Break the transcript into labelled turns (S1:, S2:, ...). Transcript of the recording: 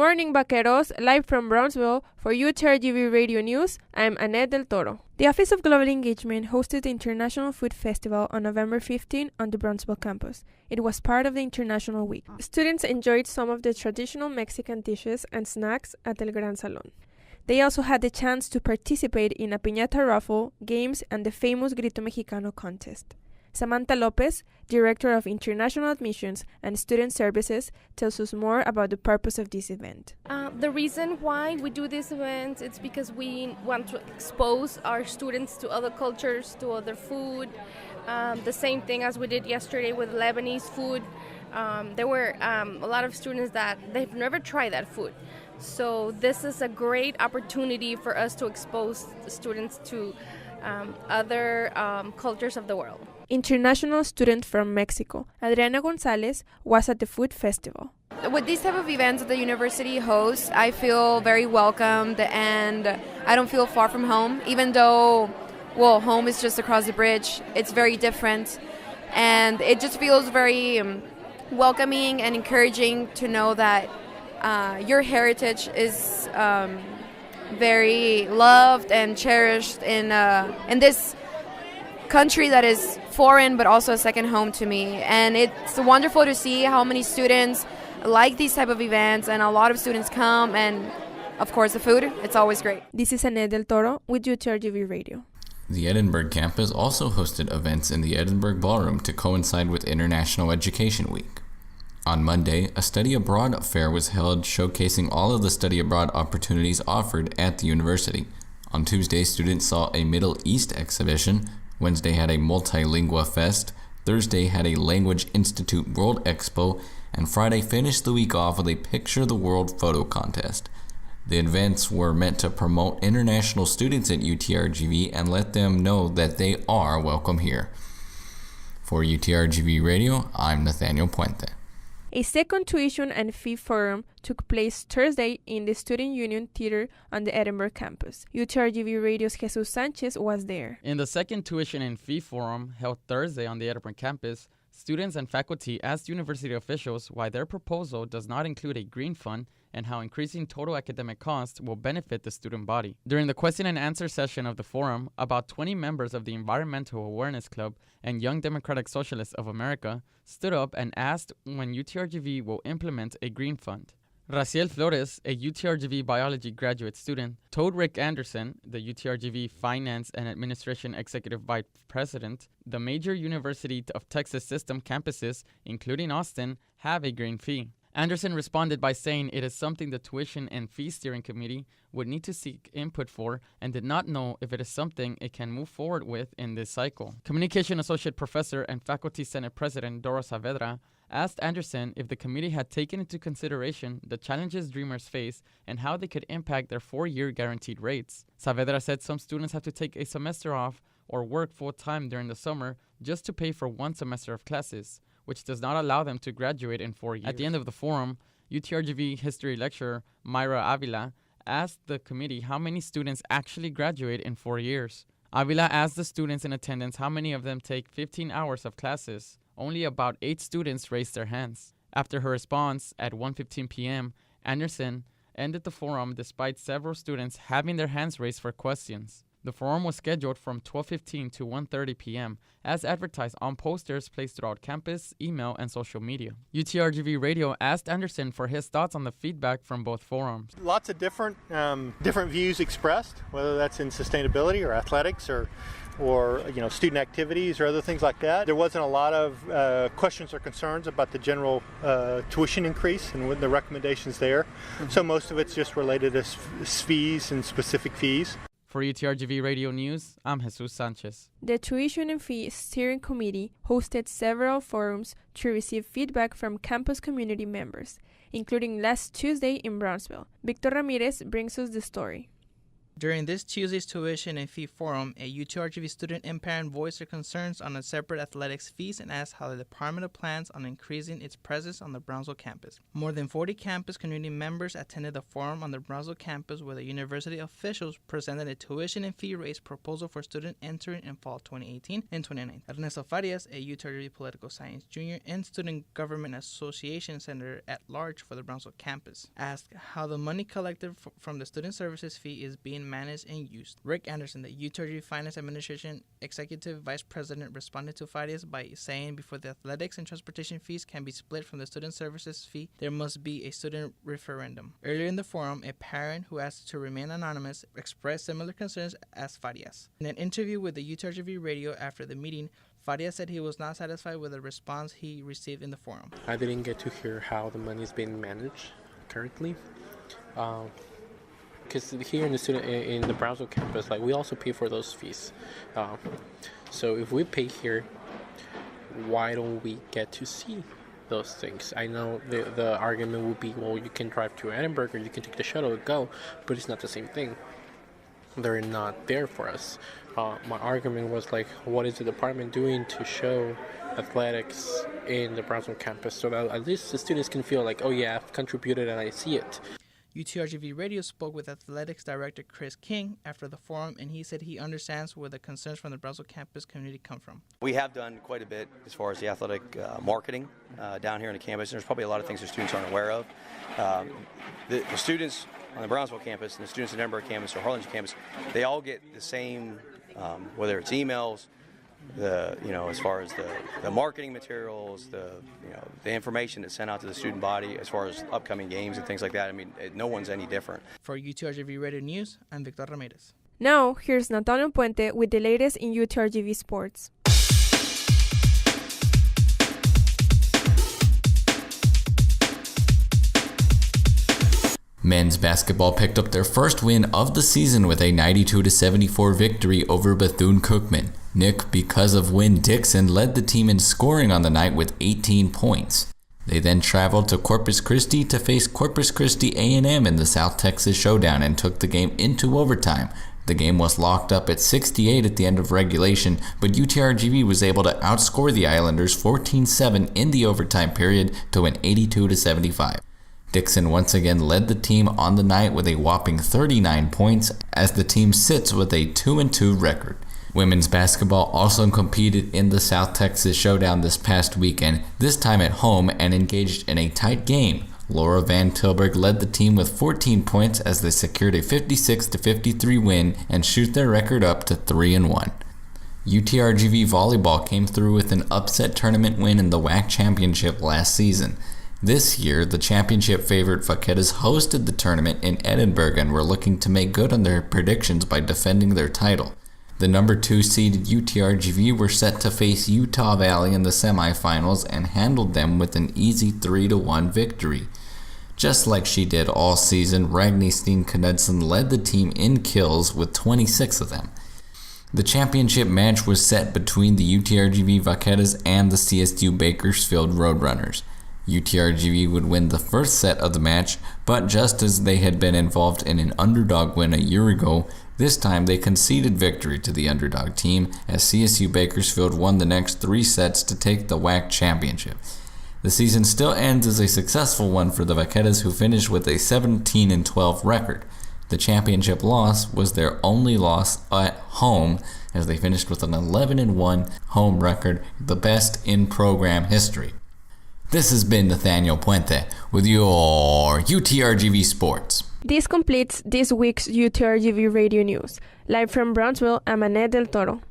S1: morning, vaqueros. Live from Brownsville for UTRGV Radio News, I'm Annet del Toro. The Office of Global Engagement hosted the International Food Festival on November 15 on the Brownsville campus. It was part of the International Week. Students enjoyed some of the traditional Mexican dishes and snacks at El Gran Salón. They also had the chance to participate in a piñata raffle, games, and the famous Grito Mexicano contest. Samantha Lopez, Director of International Admissions and Student Services, tells us more about the purpose of this event.
S2: The reason why we do this event is because we want to expose our students to other cultures, to other food. The same thing as we did yesterday with Lebanese food. There were a lot of students that they've never tried that food. So this is a great opportunity for us to expose the students to other cultures of the world.
S1: International student from Mexico, Adriana Gonzalez, was at the food festival.
S3: With these type of events that the university hosts, I feel very welcomed and I don't feel far from home, even though, home is just across the bridge. It's very different and it just feels very welcoming and encouraging to know that your heritage is very loved and cherished in this country that is foreign but also a second home to me. And it's wonderful to see how many students like these type of events, and a lot of students come, and of course the food, it's always great.
S1: This is Annet del Toro with UTRGV Radio.
S4: The Edinburgh campus also hosted events in the Edinburgh Ballroom to coincide with International Education Week. On Monday, a study abroad fair was held showcasing all of the study abroad opportunities offered at the university. On Tuesday, students saw a Middle East exhibition. Wednesday had a Multilingua Fest, Thursday had a Language Institute World Expo, and Friday finished the week off with a Picture the World photo contest. The events were meant to promote international students at UTRGV and let them know that they are welcome here. For UTRGV Radio, I'm Nathaniel Puente.
S1: A second tuition and fee forum took place Thursday in the Student Union Theater on the Edinburgh campus. UTRGV Radio's Jesus Sanchez was there.
S5: In the second tuition and fee forum held Thursday on the Edinburgh campus, students and faculty asked university officials why their proposal does not include a green fund and how increasing total academic costs will benefit the student body. During the question and answer session of the forum, about 20 members of the Environmental Awareness Club and Young Democratic Socialists of America stood up and asked when UTRGV will implement a green fund. Raciel Flores, a UTRGV biology graduate student, told Rick Anderson, the UTRGV Finance and Administration Executive Vice President, the major University of Texas System campuses, including Austin, have a green fee. Anderson responded by saying it is something the Tuition and Fee Steering Committee would need to seek input for and did not know if it is something it can move forward with in this cycle. Communication Associate Professor and Faculty Senate President Dora Saavedra asked Anderson if the committee had taken into consideration the challenges Dreamers face and how they could impact their 4-year guaranteed rates. Saavedra said some students have to take a semester off or work full-time during the summer just to pay for one semester of classes, which does not allow them to graduate in 4 years. At the end of the forum, UTRGV history lecturer Mayra Avila asked the committee how many students actually graduate in 4 years. Avila asked the students in attendance how many of them take 15 hours of classes. Only about 8 students raised their hands. After her response at 1:15 p.m., Anderson ended the forum despite several students having their hands raised for questions. The forum was scheduled from 12:15 to 1:30 p.m. as advertised on posters placed throughout campus, email, and social media. UTRGV Radio asked Anderson for his thoughts on the feedback from both forums.
S6: Lots of different views expressed, whether that's in sustainability or athletics or student activities or other things like that. There wasn't a lot of questions or concerns about the general tuition increase and the recommendations there. So most of it's just related to fees and specific fees.
S5: For UTRGV Radio News, I'm Jesus Sanchez.
S1: The Tuition and Fee Steering Committee hosted several forums to receive feedback from campus community members, including last Tuesday in Brownsville. Victor Ramirez brings us the story.
S7: During this Tuesday's tuition and fee forum, a UTRGV student and parent voiced their concerns on the separate athletics fees and asked how the department plans on increasing its presence on the Brownsville campus. More than 40 campus community members attended the forum on the Brownsville campus where the university officials presented a tuition and fee raise proposal for students entering in fall 2018 and 2019. Ernesto Farias, a UTRGV political science junior and student government association senator at large for the Brownsville campus, asked how the money collected from the student services fee is being managed and used. Rick Anderson, the UTRGV Finance Administration Executive Vice President, responded to Farias by saying before the athletics and transportation fees can be split from the student services fee, there must be a student referendum. Earlier in the forum, a parent who asked to remain anonymous expressed similar concerns as Farias. In an interview with the UTRGV radio after the meeting, Farias said he was not satisfied with the response he received in the forum.
S8: I didn't get to hear how the money is being managed currently. Because here in the Brownsville campus, like, we also pay for those fees. So if we pay here, why don't we get to see those things? I know the argument would be, well, you can drive to Edinburg or you can take the shuttle to go, but it's not the same thing. They're not there for us. My argument was like, what is the department doing to show athletics in the Brownsville campus so that at least the students can feel like, oh yeah, I've contributed and I see it.
S7: UTRGV Radio spoke with Athletics Director Chris King after the forum, and he said he understands where the concerns from the Brownsville campus community come from.
S9: We have done quite a bit as far as the athletic marketing down here on the campus. There's probably a lot of things the students aren't aware of. The students on the Brownsville campus and the students at Edinburg campus or Harlingen campus, they all get the same, whether it's emails, as far as the marketing materials, the information that's sent out to the student body as far as upcoming games and things like that. I mean, no one's any different.
S7: For UTRGV Radio News, I'm Victor Ramirez.
S1: Now, here's Nathaniel Puente with the latest in UTRGV sports.
S4: Men's basketball picked up their first win of the season with a 92-74 victory over Bethune-Cookman. Nick, because of Wynn Dixon, led the team in scoring on the night with 18 points. They then traveled to Corpus Christi to face Corpus Christi A&M in the South Texas Showdown and took the game into overtime. The game was locked up at 68 at the end of regulation, but UTRGV was able to outscore the Islanders 14-7 in the overtime period to win 82-75. Dixon once again led the team on the night with a whopping 39 points as the team sits with a 2-2 record. Women's basketball also competed in the South Texas Showdown this past weekend, this time at home, and engaged in a tight game. Laura Van Tilburg led the team with 14 points as they secured a 56-53 win and shoot their record up to 3-1. UTRGV volleyball came through with an upset tournament win in the WAC championship last season. This year, the championship favorite Vaquetas hosted the tournament in Edinburg and were looking to make good on their predictions by defending their title. The number 2 seeded UTRGV were set to face Utah Valley in the semifinals and handled them with an easy 3-1 victory. Just like she did all season, Ragni Steen-Knudsen led the team in kills with 26 of them. The championship match was set between the UTRGV Vaquetas and the CSU Bakersfield Roadrunners. UTRGV would win the first set of the match, but just as they had been involved in an underdog win a year ago, this time they conceded victory to the underdog team as CSU Bakersfield won the next 3 sets to take the WAC championship. The season still ends as a successful one for the Vaquetas, who finished with a 17-12 record. The championship loss was their only loss at home as they finished with an 11-1 home record, the best in program history. This has been Nathaniel Puente with your UTRGV Sports.
S1: This completes this week's UTRGV Radio News. Live from Brownsville, I'm Annet del Toro.